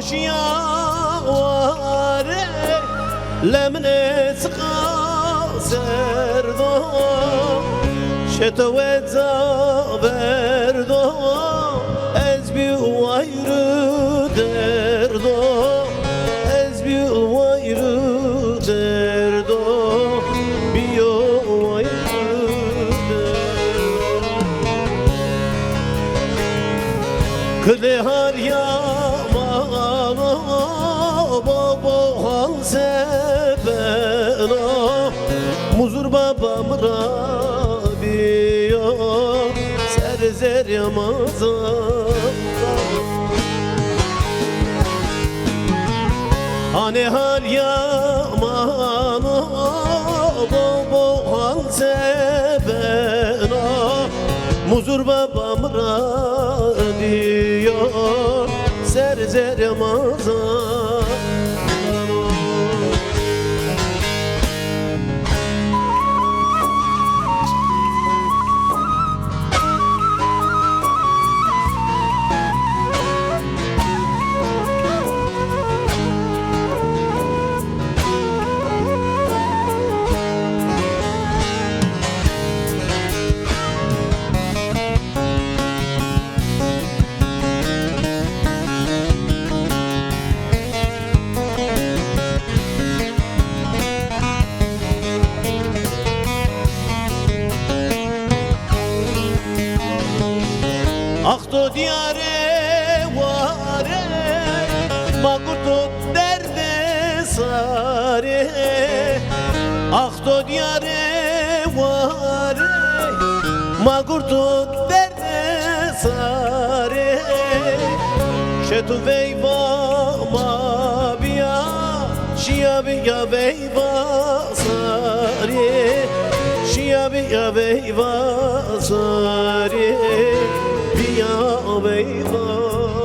خوشیا واره لمن سقا سردو شتوت زابردو از بی وایرو دردو از بی وایرو دردو بیو وایرو دردو کلی هر یامانو بابا hal sebeno muzur babam rabiyo serzer yamazan hani hal yamano baba hal sebeno muzur babam rabiyo serzer yamazan Akto diyare vare Makurto derde sare Akto diyare vare Makurto derde sare Şetu veyva mabia Şia biya veyva sare Şia biya veyva sare ya beybasari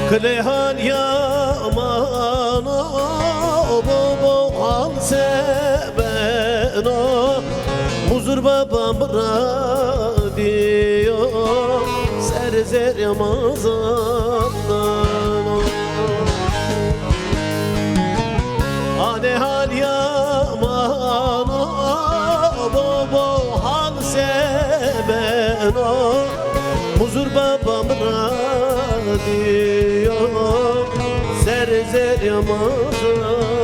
Klehan yamana Bobo hal sebeno Muzur babam radiyo Serzer yamazandan Ane hal yamana Bobo hal sebeno Muzur babam radiyo Serzer yamazan